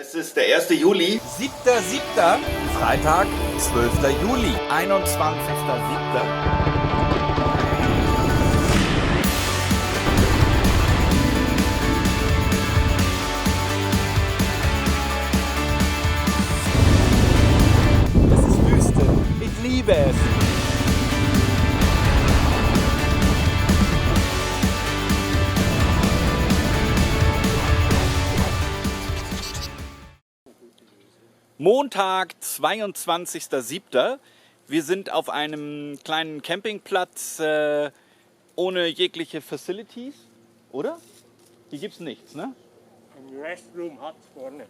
Es ist der 1. Juli. 7.7. Freitag, 12. Juli. 21.7. Es ist Wüste. Ich liebe es. Montag, 22.07. Wir sind auf einem kleinen Campingplatz ohne jegliche Facilities, oder? Hier gibt es nichts, ne? Ein Restroom hat vorne.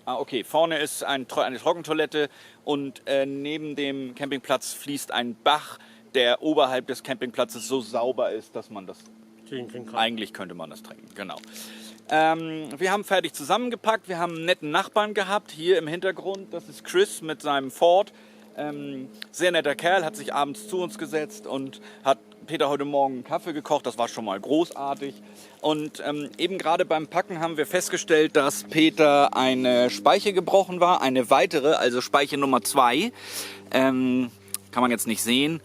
Ah, okay. Vorne ist eine Trockentoilette und neben dem Campingplatz fließt ein Bach, der oberhalb des Campingplatzes so sauber ist, dass man das Trinken kann. eigentlich könnte man das trinken, genau. Wir haben fertig zusammengepackt, wir haben einen netten Nachbarn gehabt, hier im Hintergrund, das ist Chris mit seinem Ford. Sehr netter Kerl, hat sich abends zu uns gesetzt und hat Peter heute Morgen einen Kaffee gekocht, das war schon mal großartig. Und eben gerade beim Packen haben wir festgestellt, dass Peter eine Speiche gebrochen war, eine weitere, also Speiche Nummer 2. Kann man jetzt nicht sehen,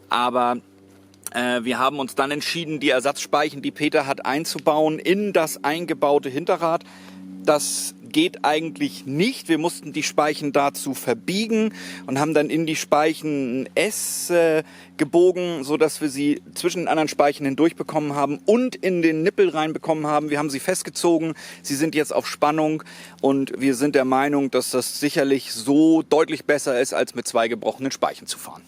aber wir haben uns dann entschieden, die Ersatzspeichen, die Peter hat, einzubauen in das eingebaute Hinterrad. Das geht eigentlich nicht. Wir mussten die Speichen dazu verbiegen und haben dann in die Speichen ein S gebogen, sodass wir sie zwischen den anderen Speichen hindurch bekommen haben und in den Nippel reinbekommen haben. Wir haben sie festgezogen. Sie sind jetzt auf Spannung und wir sind der Meinung, dass das sicherlich so deutlich besser ist, als mit 2 gebrochenen Speichen zu fahren.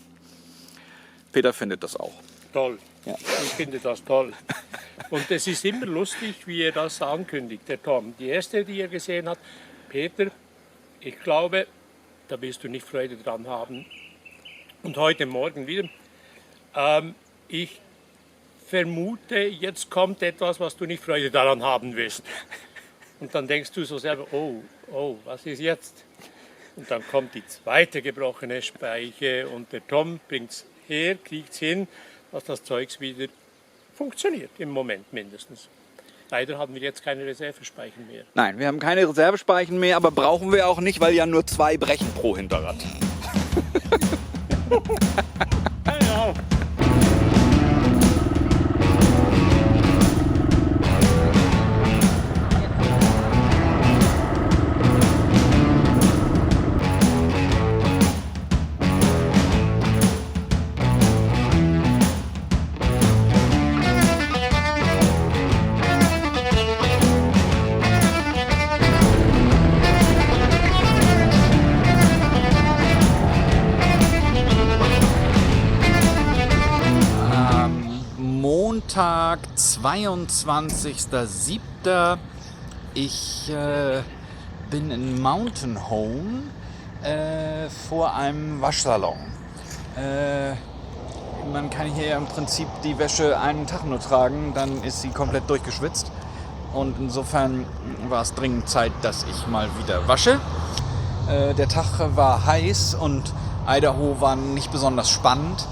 Peter findet das auch. Toll. Ja. Ich finde das toll. Und es ist immer lustig, wie er das ankündigt, der Tom. Die erste, die er gesehen hat, Peter, ich glaube, da wirst du nicht Freude dran haben. Und heute Morgen wieder. Ich vermute, jetzt kommt etwas, was du nicht Freude daran haben wirst. Und dann denkst du so selber, oh, was ist jetzt? Und dann kommt die zweite gebrochene Speiche und der Tom bringt es her, kriegt es hin, dass das Zeugs wieder funktioniert, im Moment mindestens. Leider haben wir jetzt keine Reservespeichen mehr. Nein, wir haben keine Reservespeichen mehr, aber brauchen wir auch nicht, weil ja nur 2 brechen pro Hinterrad. Genau. Montag, 22.07. Ich bin in Mountain Home vor einem Waschsalon. Man kann hier im Prinzip die Wäsche einen Tag nur tragen, dann ist sie komplett durchgeschwitzt. Und insofern war es dringend Zeit, dass ich mal wieder wasche. Der Tag war heiß und Idaho war nicht besonders spannend.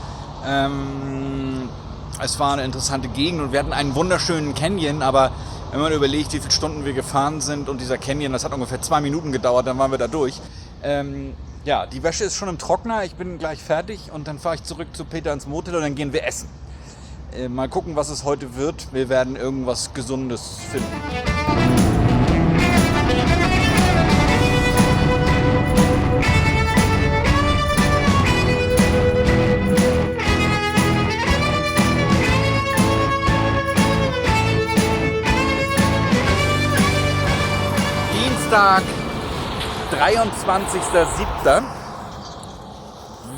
Es war eine interessante Gegend und wir hatten einen wunderschönen Canyon, aber wenn man überlegt, wie viele Stunden wir gefahren sind und dieser Canyon, das hat ungefähr 2 Minuten gedauert, dann waren wir da durch. Ja, die Wäsche ist schon im Trockner, ich bin gleich fertig und dann fahre ich zurück zu Peter ins Motel und dann gehen wir essen. Mal gucken, was es heute wird. Wir werden irgendwas Gesundes finden. Dienstag, 23.07.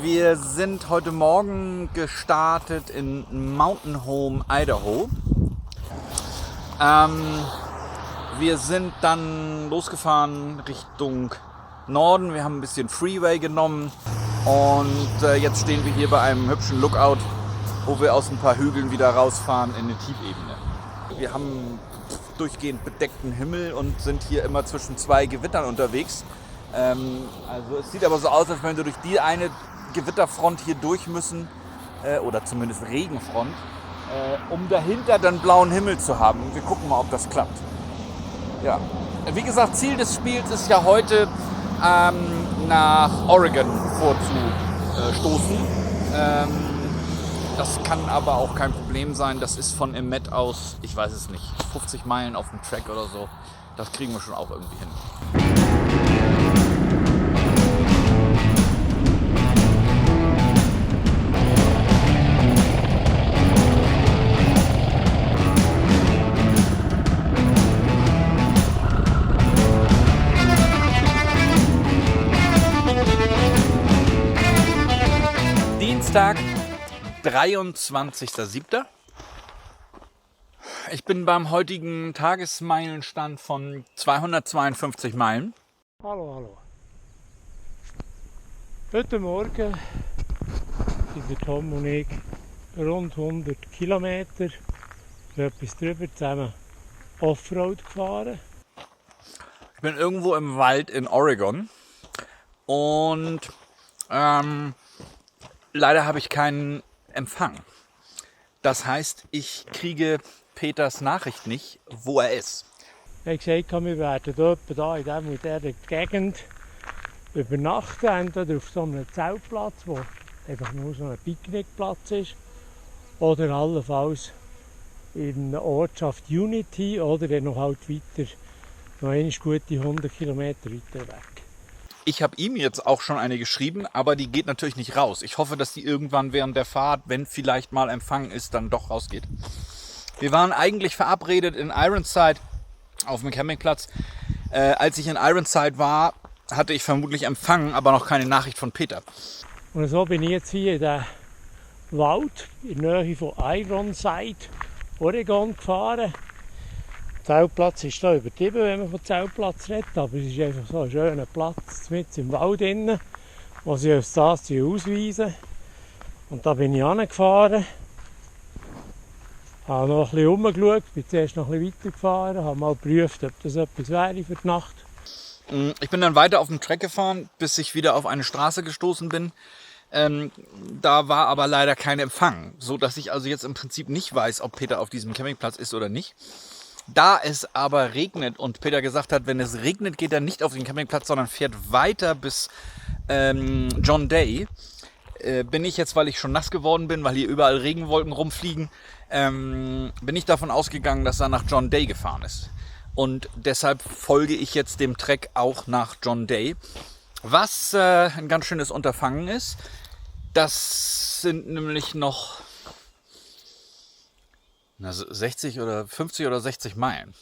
Wir sind heute Morgen gestartet in Mountain Home, Idaho. Wir sind dann losgefahren Richtung Norden. Wir haben ein bisschen Freeway genommen und jetzt stehen wir hier bei einem hübschen Lookout, wo wir aus ein paar Hügeln wieder rausfahren in eine Tiefebene. Wir haben durchgehend bedeckten Himmel und sind hier immer zwischen 2 Gewittern unterwegs. Also es sieht aber so aus, als wenn wir durch die eine Gewitterfront hier durch müssen, oder zumindest Regenfront, um dahinter dann blauen Himmel zu haben. Wir gucken mal, ob das klappt. Ja, wie gesagt, Ziel des Spiels ist ja heute nach Oregon vorzustoßen. Das kann aber auch kein Problem sein. Das ist von Emmett aus, ich weiß es nicht, 50 Meilen auf dem Track oder so. Das kriegen wir schon auch irgendwie hin. Dienstag, 23.07. Ich bin beim heutigen Tagesmeilenstand von 252 Meilen. Hallo, hallo. Heute Morgen sind der Tom und ich rund 100 Kilometer, so etwas drüber, zusammen Offroad gefahren. Ich bin irgendwo im Wald in Oregon und leider habe ich keinen Empfang. Das heißt, ich kriege Peters Nachricht nicht, wo er ist. Er hat gesagt, wir werden hier in dieser Gegend übernachten, entweder auf so einem Zeltplatz, wo einfach nur so ein Picknickplatz ist, oder allenfalls in der Ortschaft Unity oder dann noch halt weiter, noch eine gute 100 Kilometer weiter weg. Ich habe ihm jetzt auch schon eine geschrieben, aber die geht natürlich nicht raus. Ich hoffe, dass die irgendwann während der Fahrt, wenn vielleicht mal Empfang ist, dann doch rausgeht. Wir waren eigentlich verabredet in Ironside auf dem Campingplatz. Als ich in Ironside war, hatte ich vermutlich Empfang, aber noch keine Nachricht von Peter. Und so bin ich jetzt hier in den Wald in der Nähe von Ironside, Oregon gefahren. Der Zeltplatz ist hier übertrieben, wenn man von Zeltplatz redet, aber es ist einfach so ein schöner Platz mitten im Wald drin, wo sie als das ausweisen. Und da bin ich hingefahren, habe noch ein bisschen rumgeschaut, bin zuerst noch ein bisschen weitergefahren, habe mal geprüft, ob das etwas wäre für die Nacht. Ich bin dann weiter auf dem Track gefahren, bis ich wieder auf eine Straße gestoßen bin. Da war aber leider kein Empfang, so dass ich also jetzt im Prinzip nicht weiß, ob Peter auf diesem Campingplatz ist oder nicht. Da es aber regnet und Peter gesagt hat, wenn es regnet, geht er nicht auf den Campingplatz, sondern fährt weiter bis John Day, bin ich jetzt, weil ich schon nass geworden bin, weil hier überall Regenwolken rumfliegen, bin ich davon ausgegangen, dass er nach John Day gefahren ist. Und deshalb folge ich jetzt dem Trek auch nach John Day, was ein ganz schönes Unterfangen ist. Das sind nämlich noch 60 oder 50 oder 60 Meilen.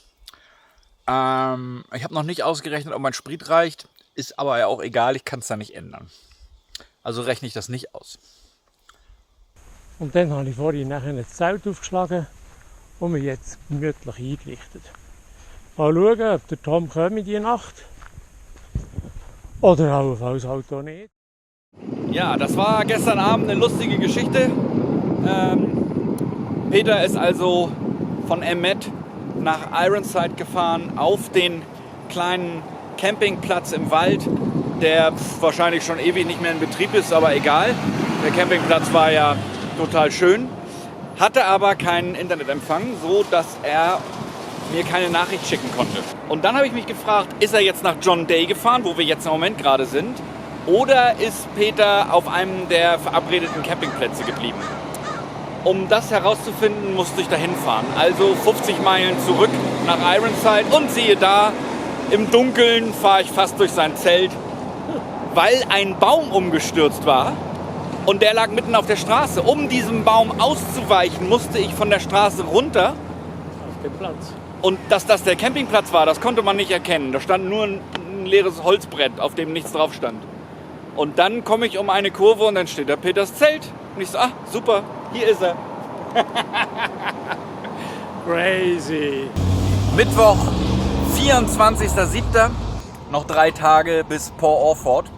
Ich habe noch nicht ausgerechnet, ob mein Sprit reicht. Ist aber ja auch egal, ich kann es da nicht ändern. Also rechne ich das nicht aus. Und dann habe ich vorhin nachher das Zelt aufgeschlagen und mich jetzt gemütlich eingerichtet. Mal schauen, ob der Tom kommt diese Nacht. Oder allenfalls halt auch nicht. Ja, das war gestern Abend eine lustige Geschichte. Peter ist also von Emmett nach Ironside gefahren auf den kleinen Campingplatz im Wald, der wahrscheinlich schon ewig nicht mehr in Betrieb ist, aber egal. Der Campingplatz war ja total schön, hatte aber keinen Internetempfang, so dass er mir keine Nachricht schicken konnte. Und dann habe ich mich gefragt, ist er jetzt nach John Day gefahren, wo wir jetzt im Moment gerade sind, oder ist Peter auf einem der verabredeten Campingplätze geblieben? Um das herauszufinden, musste ich dahin fahren. Also 50 Meilen zurück nach Ironside und siehe da, im Dunkeln fahre ich fast durch sein Zelt, weil ein Baum umgestürzt war und der lag mitten auf der Straße. Um diesem Baum auszuweichen, musste ich von der Straße runter. Auf dem Platz. Und dass das der Campingplatz war, das konnte man nicht erkennen. Da stand nur ein leeres Holzbrett, auf dem nichts drauf stand. Und dann komme ich um eine Kurve und dann steht da Peters Zelt. Und ich so, super, hier ist er. Crazy. Mittwoch, 24.07. Noch 3 Tage bis Port Orford.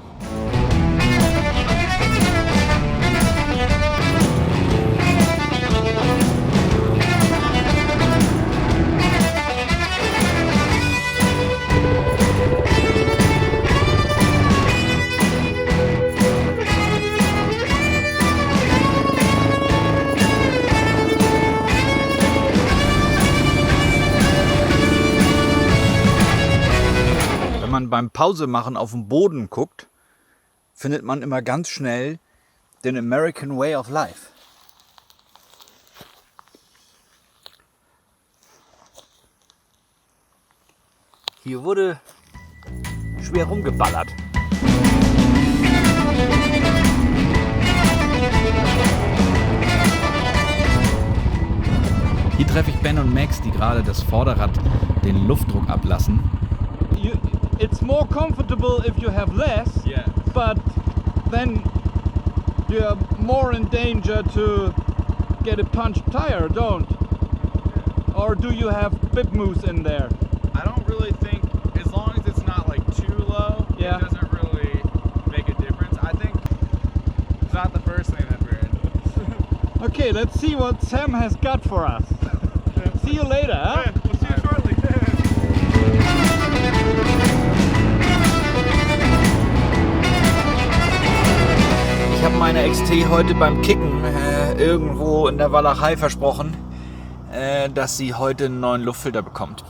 beim Pausemachen auf den Boden guckt, findet man immer ganz schnell den American Way of Life. Hier wurde schwer rumgeballert. Hier treffe ich Ben und Max, die gerade das Vorderrad den Luftdruck ablassen. It's more comfortable if you have less, Yeah. but then you're more in danger to get a punched tire, don't? Or do you have bib moose in there? I don't really think, as long as it's not like too low, Yeah. it doesn't really make a difference. I think it's not the first thing that we're in. Okay, let's see what Sam has got for us. See you later, huh? We'll see you shortly. Ich habe meine XT heute beim Kicken irgendwo in der Walachei versprochen, dass sie heute einen neuen Luftfilter bekommt.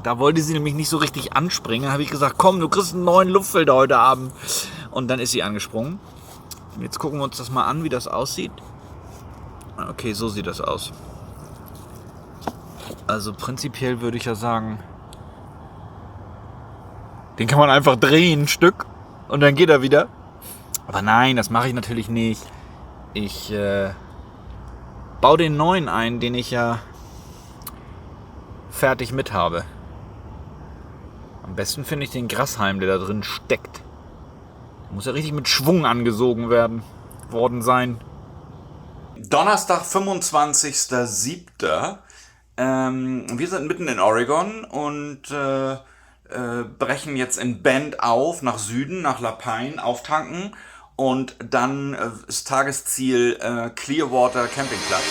Da wollte sie nämlich nicht so richtig anspringen. Da habe ich gesagt, komm, du kriegst einen neuen Luftfilter heute Abend. Und dann ist sie angesprungen. Jetzt gucken wir uns das mal an, wie das aussieht. Okay, so sieht das aus. Also prinzipiell würde ich ja sagen, den kann man einfach drehen, ein Stück, und dann geht er wieder. Aber nein, das mache ich natürlich nicht. Ich baue den neuen ein, den ich ja fertig mit habe. Am besten finde ich den Grashalm, der da drin steckt. Der muss ja richtig mit Schwung angesogen worden sein. Donnerstag, 25.07. Wir sind mitten in Oregon und brechen jetzt in Bend auf, nach Süden, nach La Pine, auftanken. Und dann ist Tagesziel Clearwater Campingplatz.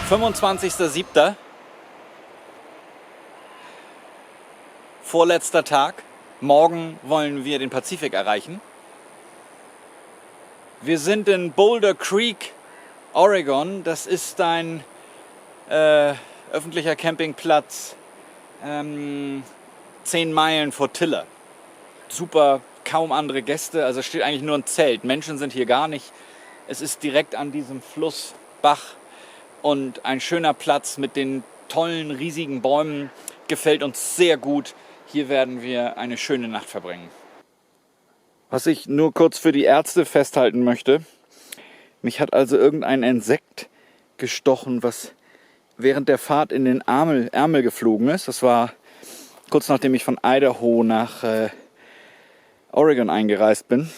(25.07.) Vorletzter Tag. Morgen wollen wir den Pazifik erreichen. Wir sind in Boulder Creek, Oregon. Das ist ein öffentlicher Campingplatz 10 Meilen vor Tiller. Super, kaum andere Gäste. Also steht eigentlich nur ein Zelt. Menschen sind hier gar nicht. Es ist direkt an diesem Fluss, Bach. Und ein schöner Platz mit den tollen, riesigen Bäumen gefällt uns sehr gut. Hier werden wir eine schöne Nacht verbringen. Was ich nur kurz für die Ärzte festhalten möchte. Mich hat also irgendein Insekt gestochen, was während der Fahrt in den Ärmel geflogen ist. Das war kurz nachdem ich von Idaho nach Oregon eingereist bin.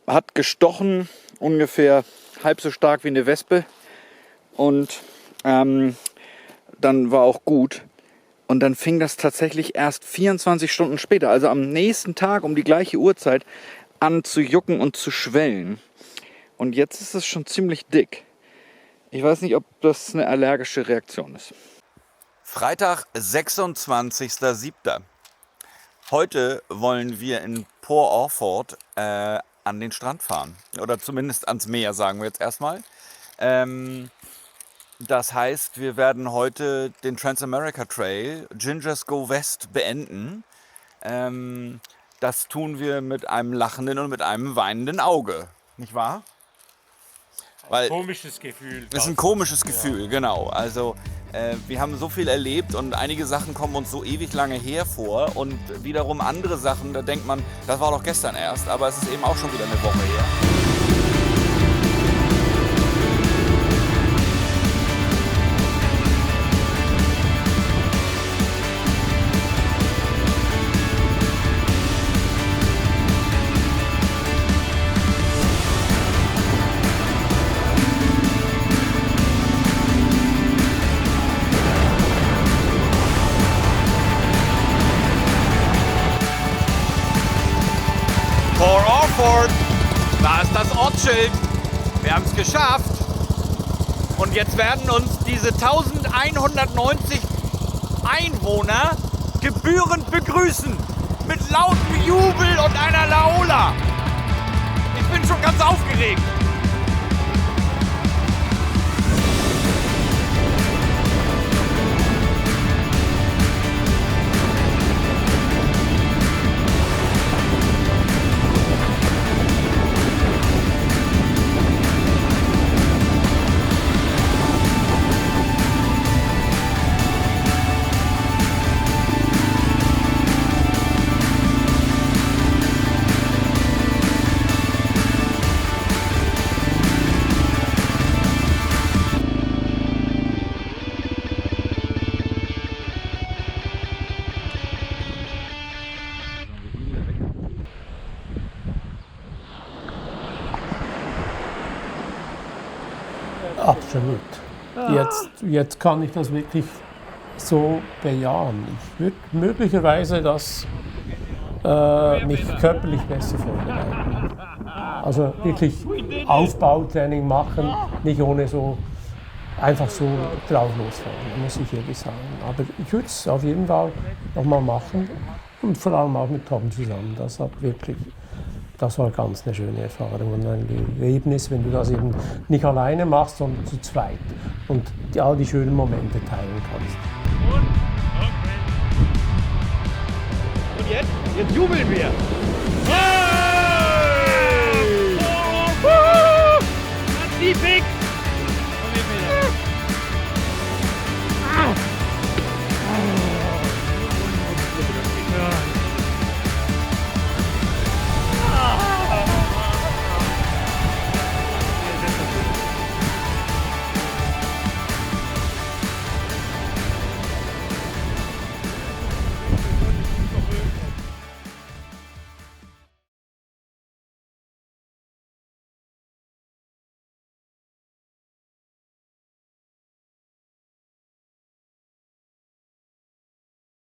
Hat gestochen, ungefähr halb so stark wie eine Wespe. Und dann war auch gut. Und dann fing das tatsächlich erst 24 Stunden später, also am nächsten Tag um die gleiche Uhrzeit, an zu jucken und zu schwellen. Und jetzt ist es schon ziemlich dick. Ich weiß nicht, ob das eine allergische Reaktion ist. Freitag, 26.07. Heute wollen wir in Port Orford an den Strand fahren. Oder zumindest ans Meer, sagen wir jetzt erstmal. Das heißt, wir werden heute den Transamerica Trail Gingers Go West beenden. Das tun wir mit einem lachenden und mit einem weinenden Auge. Nicht wahr? Weil Komisches Gefühl. das ist ein komisches Gefühl, genau. Also wir haben so viel erlebt und einige Sachen kommen uns so ewig lange hervor und wiederum andere Sachen, da denkt man, das war doch gestern erst, aber es ist eben auch schon wieder eine Woche her. Da ist das Ortsschild. Wir haben es geschafft. Und jetzt werden uns diese 1190 Einwohner gebührend begrüßen. Mit lautem Jubel und einer Laola. Ich bin schon ganz aufgeregt. Absolut. Jetzt kann ich das wirklich so bejahen. Ich würde möglicherweise mich körperlich besser vorbereiten. Also wirklich Aufbautraining machen, nicht ohne so einfach so drauf losfahren, muss ich ehrlich sagen. Aber ich würde es auf jeden Fall nochmal machen und vor allem auch mit Tom zusammen. Das war ganz eine schöne Erfahrung und ein Erlebnis, wenn du das eben nicht alleine machst, sondern zu zweit und all die schönen Momente teilen kannst. Und jetzt? Jetzt jubeln wir! Hey! That's the big